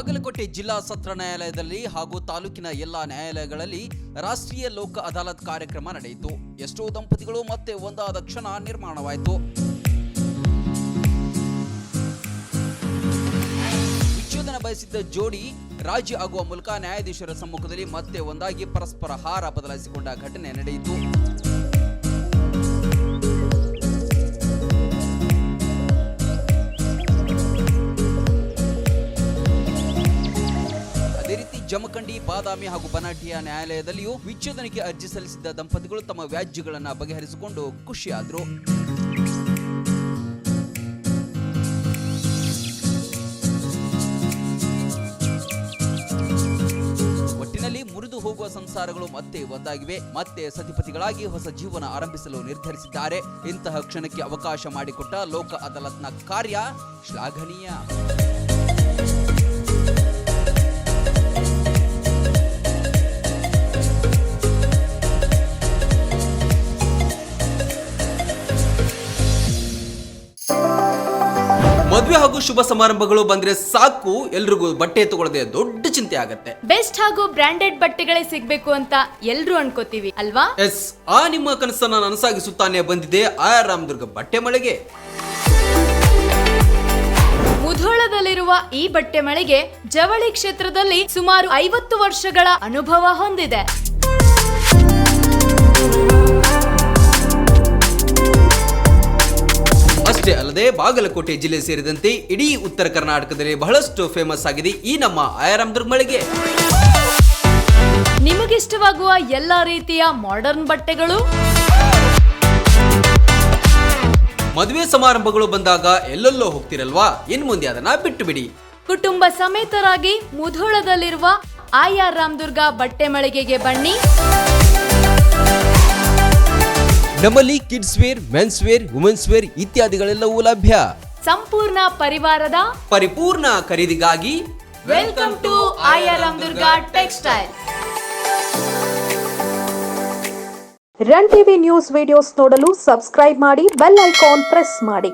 ಬಾಗಲಕೋಟೆ ಜಿಲ್ಲಾ ಸತ್ರ ನ್ಯಾಯಾಲಯದಲ್ಲಿ ಹಾಗೂ ತಾಲೂಕಿನ ಎಲ್ಲಾ ನ್ಯಾಯಾಲಯಗಳಲ್ಲಿ ರಾಷ್ಟ್ರೀಯ ಲೋಕ ಅದಾಲತ್ ಕಾರ್ಯಕ್ರಮ ನಡೆಯಿತು. ಎಷ್ಟೋ ದಂಪತಿಗಳು ಮತ್ತೆ ಒಂದಾದ ಕ್ಷಣ ನಿರ್ಮಾಣವಾಯಿತು. ವಿಚ್ಛೇದನ ಬಯಸಿದ್ದ ಜೋಡಿ ರಾಜಿ ಆಗುವ ಮೂಲಕ ನ್ಯಾಯಾಧೀಶರ ಸಮ್ಮುಖದಲ್ಲಿ ಮತ್ತೆ ಒಂದಾಗಿ ಪರಸ್ಪರ ಹಾರ ಬದಲಾಯಿಸಿಕೊಂಡ ಘಟನೆ ನಡೆಯಿತು. ಜಮಖಂಡಿ, ಬಾದಾಮಿ ಹಾಗೂ ಬನಾಟಿಯ ನ್ಯಾಯಾಲಯದಲ್ಲಿಯೂ ವಿಚ್ಛೇದನಕ್ಕೆ ಅರ್ಜಿ ಸಲ್ಲಿಸಿದ್ದ ದಂಪತಿಗಳು ತಮ್ಮ ವ್ಯಾಜ್ಯಗಳನ್ನು ಬಗೆಹರಿಸಿಕೊಂಡು ಖುಷಿಯಾದರು. ಒಟ್ಟಿನಲ್ಲಿ ಮುರಿದು ಹೋಗುವ ಸಂಸಾರಗಳು ಮತ್ತೆ ಒಂದಾಗಿವೆ. ಮತ್ತೆ ಸತಿಪತಿಗಳಾಗಿ ಹೊಸ ಜೀವನ ಆರಂಭಿಸಲು ನಿರ್ಧರಿಸಿದ್ದಾರೆ. ಇಂತಹ ಕ್ಷಣಕ್ಕೆ ಅವಕಾಶ ಮಾಡಿಕೊಟ್ಟ ಲೋಕ ಅದಾಲತ್ನ ಕಾರ್ಯ ಶ್ಲಾಘನೀಯ. ಮದುವೆ ಹಾಗೂ ಶುಭ ಸಮಾರಂಭಗಳು ಬಂದ್ರೆ ಸಾಕು, ಎಲ್ರಿಗೂ ಬಟ್ಟೆ ತಗೊಳ್ಳದೆ ದೊಡ್ಡ ಚಿಂತೆ ಆಗತ್ತೆ. ಬೆಸ್ಟ್ ಹಾಗೂ ಬ್ರಾಂಡೆಡ್ ಬಟ್ಟೆಗಳೇ ಸಿಗ್ಬೇಕು ಅಂತ ಎಲ್ರು ಅನ್ಕೋತೀವಿ ಅಲ್ವಾ? ಎಸ್, ಆ ನಿಮ್ಮ ಕನಸನ್ನ ನನಸಾಗಿಸುತ್ತಾನೆ ಬಂದಿದೆ ಆರ್ ರಾಮದುರ್ಗ ಬಟ್ಟೆ ಮಳೆಗೆ. ಮುಧೋಳದಲ್ಲಿರುವ ಈ ಬಟ್ಟೆ ಮಳಿಗೆ ಜವಳಿ ಕ್ಷೇತ್ರದಲ್ಲಿ ಸುಮಾರು 50 ವರ್ಷಗಳ ಅನುಭವ ಹೊಂದಿದೆ. ಅಷ್ಟೇ ಅಲ್ಲದೆ ಬಾಗಲಕೋಟೆ ಜಿಲ್ಲೆ ಸೇರಿದಂತೆ ಇಡೀ ಉತ್ತರ ಕರ್ನಾಟಕದಲ್ಲಿ ಬಹಳಷ್ಟು ಫೇಮಸ್ ಆಗಿದೆ ಈ ನಮ್ಮ ರಾಮದುರ್ಗ ಮಳಿಗೆ. ನಿಮಗಿಷ್ಟವಾಗುವ ಎಲ್ಲಾ ರೀತಿಯ ಮಾಡರ್ನ್ ಬಟ್ಟೆಗಳು, ಮದುವೆ ಸಮಾರಂಭಗಳು ಬಂದಾಗ ಎಲ್ಲೆಲ್ಲೋ ಹೋಗ್ತಿರಲ್ವಾ, ಇನ್ ಮುಂದೆ ಅದನ್ನ ಬಿಟ್ಟು ಬಿಡಿ. ಕುಟುಂಬ ಸಮೇತರಾಗಿ ಮುಧೋಳದಲ್ಲಿರುವ ಆರ್ ರಾಮದುರ್ಗ ಬಟ್ಟೆ ಮಳಿಗೆಗೆ ಬನ್ನಿ. ನಮ್ಮಲ್ಲಿ kids wear, men's wear, women's wear ಇತ್ಯಾದಿಗಳೆಲ್ಲವೂ ಲಭ್ಯ. ಸಂಪೂರ್ಣ ಪರಿವಾರದ ಪರಿಪೂರ್ಣ ಖರೀದಿಗಾಗಿ welcome to R Ramdurg textile. Run TV news videos ನೋಡಲು ಸಬ್ಸ್ಕ್ರೈಬ್ ಮಾಡಿ, ಬೆಲ್ ಐಕಾನ್ ಪ್ರೆಸ್ ಮಾಡಿ.